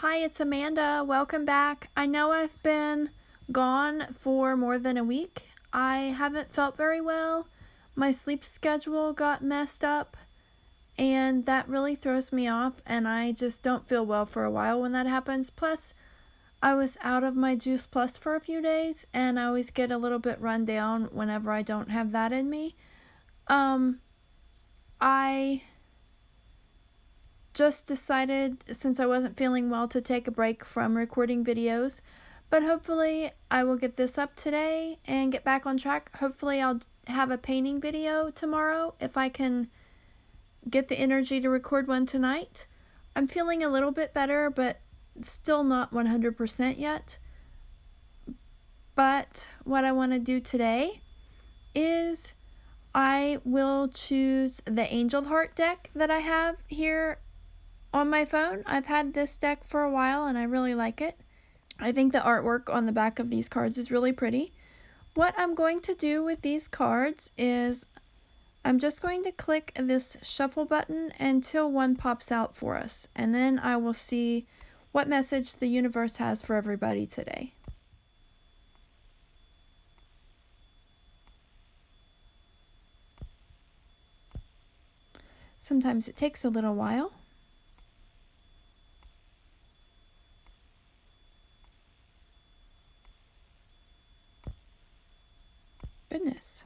Hi, it's Amanda. Welcome back. I know I've been gone for more than a week. I haven't felt very well. My sleep schedule got messed up, and that really throws me off, and I just don't feel well for a while when that happens. Plus, I was out of my Juice Plus for a few days, and I always get a little bit run down whenever I don't have that in me. I just decided, since I wasn't feeling well, to take a break from recording videos, but hopefully I will get this up today and get back on track. Hopefully I'll have a painting video tomorrow if I can get the energy to record one tonight. I'm feeling a little bit better, but still not 100% yet. But what I want to do today is I will choose the Angel Heart deck that I have here on my phone. I've had this deck for a while and I really like it. I think the artwork on the back of these cards is really pretty. What I'm going to do with these cards is I'm just going to click this shuffle button until one pops out for us, and then I will see what message the universe has for everybody today. Sometimes it takes a little while. Goodness.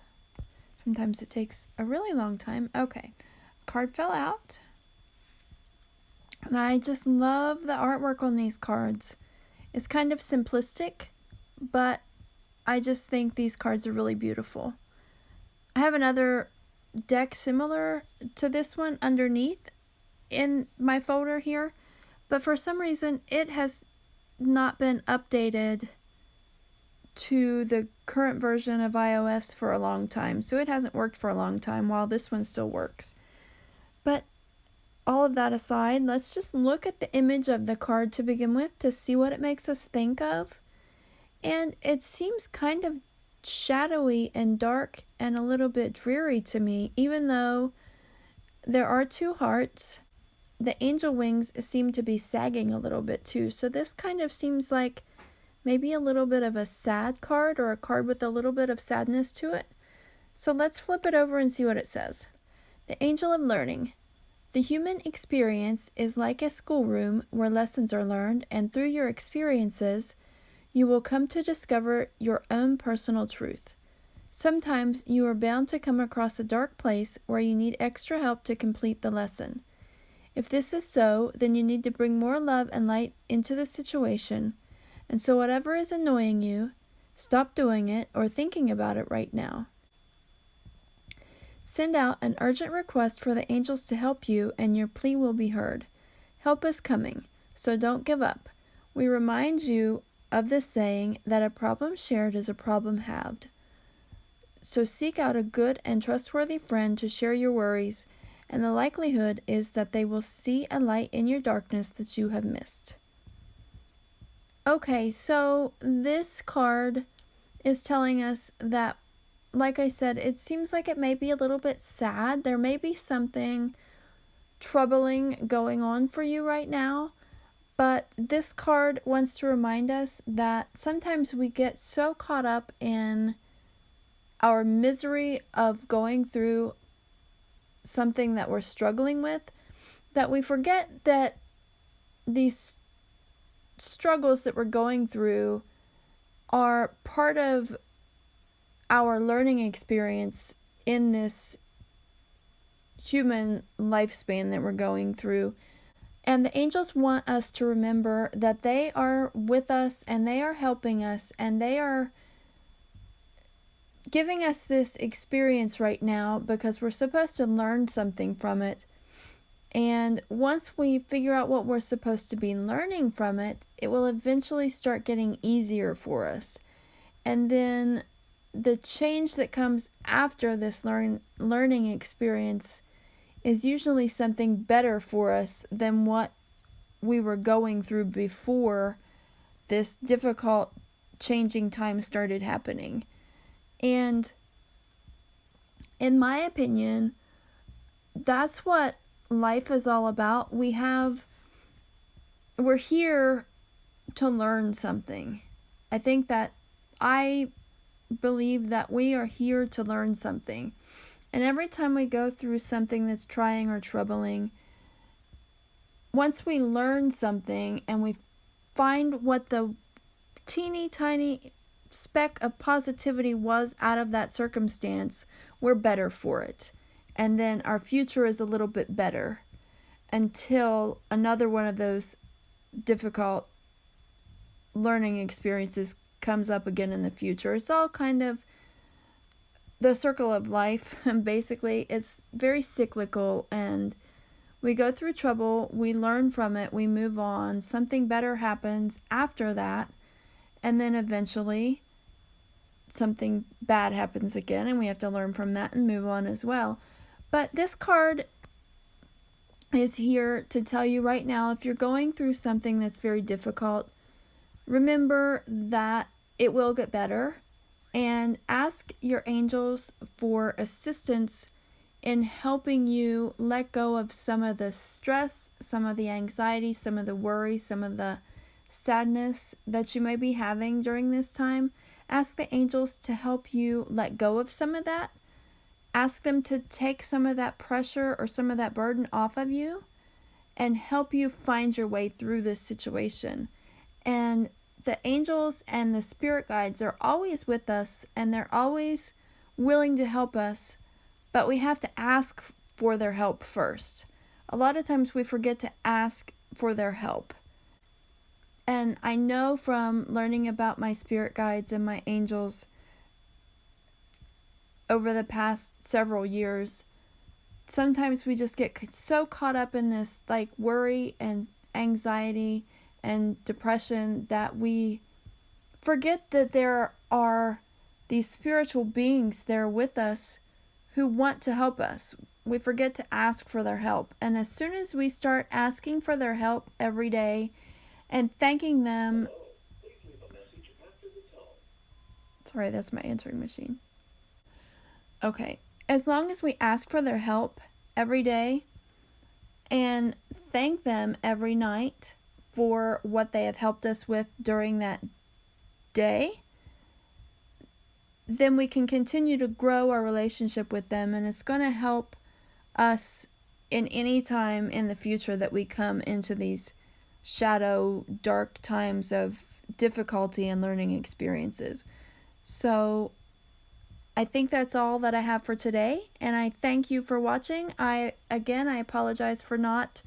Sometimes it takes a really long time. Okay. A card fell out. And I just love the artwork on these cards. It's kind of simplistic, but I just think these cards are really beautiful. I have another deck similar to this one underneath in my folder here, but for some reason it has not been updated to the current version of iOS for a long time, so it hasn't worked for a long time while this one still works. But all of that aside, let's just look at the image of the card to begin with to see what it makes us think of. And it seems kind of shadowy and dark and a little bit dreary to me, even though there are two hearts. The angel wings seem to be sagging a little bit too, so this kind of seems like maybe a little bit of a sad card, or a card with a little bit of sadness to it. So let's flip it over and see what it says. The Angel of Learning. The human experience is like a schoolroom where lessons are learned, and through your experiences, you will come to discover your own personal truth. Sometimes you are bound to come across a dark place where you need extra help to complete the lesson. If this is so, then you need to bring more love and light into the situation. And so whatever is annoying you, stop doing it or thinking about it right now. Send out an urgent request for the angels to help you, and your plea will be heard. Help is coming, so don't give up. We remind you of the saying that a problem shared is a problem halved. So seek out a good and trustworthy friend to share your worries, and the likelihood is that they will see a light in your darkness that you have missed. Okay, so this card is telling us that, like I said, it seems like it may be a little bit sad. There may be something troubling going on for you right now, but this card wants to remind us that sometimes we get so caught up in our misery of going through something that we're struggling with that we forget that these struggles that we're going through are part of our learning experience in this human lifespan that we're going through. And the angels want us to remember that they are with us and they are helping us and they are giving us this experience right now because we're supposed to learn something from it. And once we figure out what we're supposed to be learning from it, it will eventually start getting easier for us. And then the change that comes after this learning experience is usually something better for us than what we were going through before this difficult changing time started happening. And in my opinion, that's what life is all about. We have we're here to learn something. I think that I believe that we are here to learn something. And every time we go through something that's trying or troubling, once we learn something and we find what the teeny tiny speck of positivity was out of that circumstance, we're better for it. And then our future is a little bit better until another one of those difficult learning experiences comes up again in the future. It's all kind of the circle of life, and basically it's very cyclical, and we go through trouble, we learn from it, we move on, something better happens after that, and then eventually something bad happens again, and we have to learn from that and move on as well. But this card is here to tell you right now, if you're going through something that's very difficult, remember that it will get better, and ask your angels for assistance in helping you let go of some of the stress, some of the anxiety, some of the worry, some of the sadness that you may be having during this time. Ask the angels to help you let go of some of that. Ask them to take some of that pressure or some of that burden off of you and help you find your way through this situation. And the angels and the spirit guides are always with us, and they're always willing to help us, but we have to ask for their help first. A lot of times we forget to ask for their help. And I know from learning about my spirit guides and my angels over the past several years, sometimes we just get so caught up in this like worry and anxiety and depression that we forget that there are these spiritual beings there with us who want to help us. We forget to ask for their help. And as soon as we start asking for their help every day and thanking them... Sorry, that's my answering machine. Okay, as long as we ask for their help every day and thank them every night for what they have helped us with during that day, then we can continue to grow our relationship with them, and it's going to help us in any time in the future that we come into these shadow, dark times of difficulty and learning experiences. So I think that's all that I have for today, and I thank you for watching. I apologize for not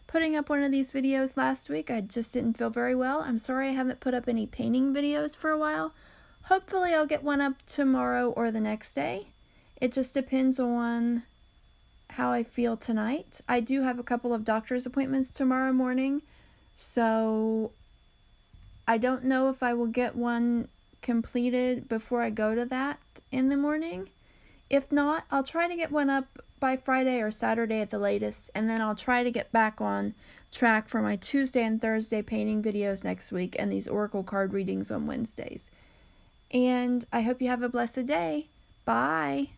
putting up one of these videos last week. I just didn't feel very well. I'm sorry I haven't put up any painting videos for a while. Hopefully I'll get one up tomorrow or the next day. It just depends on how I feel tonight. I do have a couple of doctor's appointments tomorrow morning, so I don't know if I will get one completed before I go to that in the morning. If not, I'll try to get one up by Friday or Saturday at the latest, and then I'll try to get back on track for my Tuesday and Thursday painting videos next week and these oracle card readings on Wednesdays. And I hope you have a blessed day. Bye.